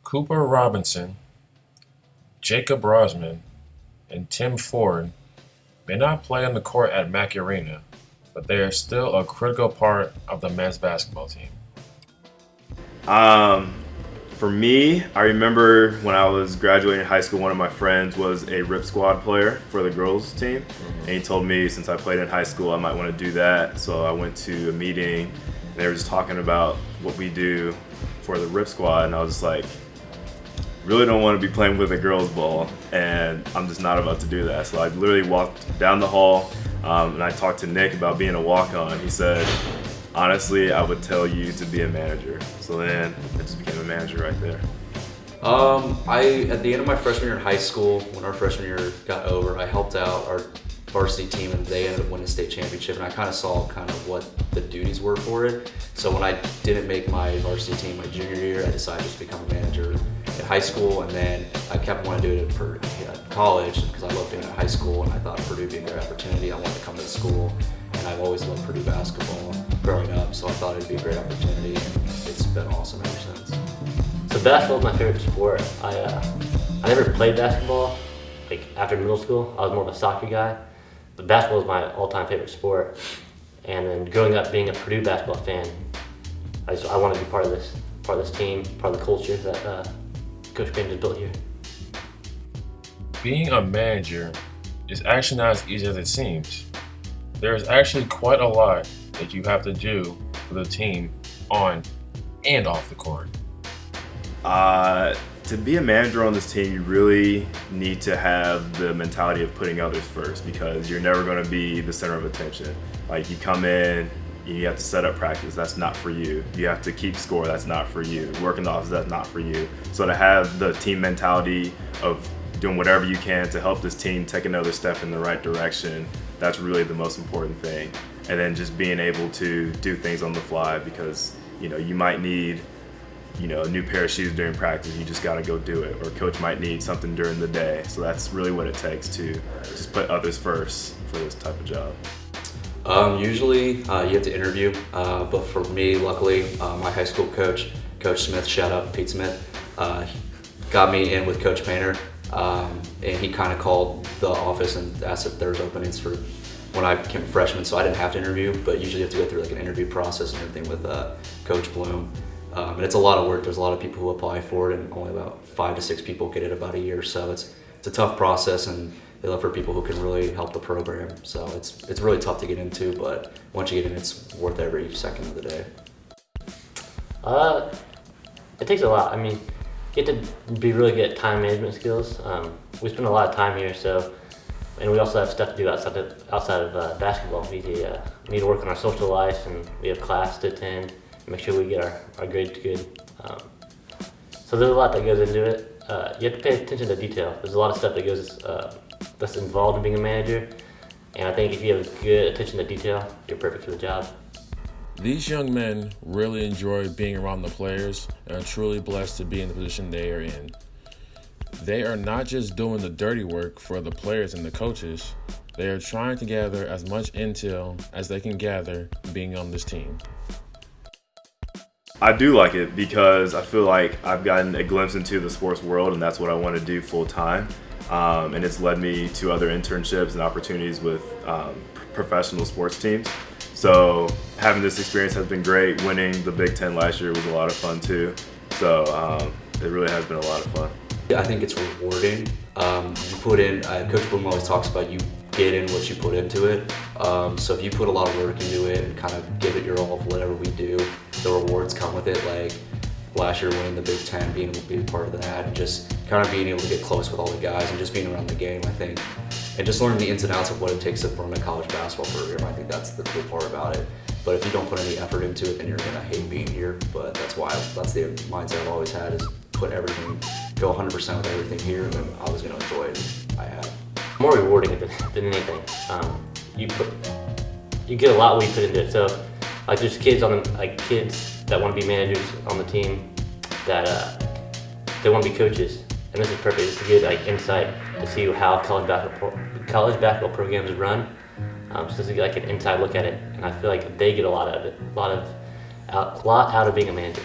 Cooper Robinson, Jacob Rosman, and Tim Ford may not play on the court at Mackey Arena, but they are still a critical part of the men's basketball team. Um, for me, I remember when I was graduating high school, one of my friends was a Rip Squad player for the girls team. And he told me since I played in high school, I might want to do that. So I went to a meeting and they were just talking about what we do for the Rip Squad. And I was just like, really don't want to be playing with a girls ball. And I'm just not about to do that. So I literally walked down the hall and I talked to Nick about being a walk-on. He said, honestly, I would tell you to be a manager. So then I just became a manager right there. At the end of my freshman year in high school, when our freshman year got over, I helped out our varsity team and they ended up winning the state championship, and I kind of saw what the duties were for it. So when I didn't make my varsity team my junior year, I decided just to become a manager in high school, and then I kept wanting to do it at college because I loved doing it in high school and I thought Purdue would be a great opportunity. I wanted to come to the school, and I've always loved Purdue basketball growing up, so I thought it'd be a great opportunity, and it's been awesome ever since. So basketball is my favorite sport. I never played basketball. Like after middle school, I was more of a soccer guy. But basketball is my all-time favorite sport. And then growing up being a Purdue basketball fan, I wanted to be part of this team, part of the culture that Coach Payne has built here. Being a manager is actually not as easy as it seems. There is actually quite a lot that you have to do for the team on and off the court. To be a manager on this team, you really need to have the mentality of putting others first, because you're never going to be the center of attention. Like, you come in, you have to set up practice, that's not for you. You have to keep score, that's not for you. Work in the office, that's not for you. So to have the team mentality of doing whatever you can to help this team take another step in the right direction, that's really the most important thing. And then just being able to do things on the fly, because you might need a new pair of shoes during practice, you just got to go do it. Or coach might need something during the day. So that's really what it takes to just put others first for this type of job. Usually you have to interview, but for me, luckily, my high school coach, Coach Smith, shout out Pete Smith, got me in with Coach Painter, and he kind of called the office and asked if there was openings for when I became a freshman, so I didn't have to interview, but usually you have to go through like an interview process and everything with Coach Bloom. And it's a lot of work. There's a lot of people who apply for it, and only about 5 to 6 people get it about a year. So it's a tough process, and they look for people who can really help the program. So it's really tough to get into, but once you get in, it's worth every second of the day. It takes a lot. I mean, you have to be really good at time management skills. We spend a lot of time here, and we also have stuff to do outside of basketball. We need to work on our social life, and we have class to attend. Make sure we get our grades good. So there's a lot that goes into it. You have to pay attention to detail. There's a lot of stuff that goes that's involved in being a manager, and I think if you have good attention to detail, you're perfect for the job. These young men really enjoy being around the players and are truly blessed to be in the position they are in. They are not just doing the dirty work for the players and the coaches. They are trying to gather as much intel as they can gather being on this team. I do like it because I feel like I've gotten a glimpse into the sports world, and that's what I want to do full time. And it's led me to other internships and opportunities with professional sports teams. So having this experience has been great. Winning the Big Ten last year was a lot of fun too. So it really has been a lot of fun. I think it's rewarding. You put in, Coach Bloom always talks about you get in what you put into it. So if you put a lot of work into it and kind of give it your all of whatever we do, the rewards come with it. Like last year winning the Big Ten, being able to be a part of that, and just kind of being able to get close with all the guys and just being around the game, I think. And just learning the ins and outs of what it takes to run a college basketball program, I think that's the cool part about it. But if you don't put any effort into it, then you're gonna hate being here. But that's the mindset I've always had, is put everything, go 100% with everything here, and then I was gonna enjoy it. I have. More rewarding than anything. You get a lot when you put into it. So, like, there's kids that want to be managers on the team that they want to be coaches, and this is perfect. It's a good insight to see how college basketball programs run. So this is like an inside look at it, and I feel like they get a lot out of it, a lot out of being a manager.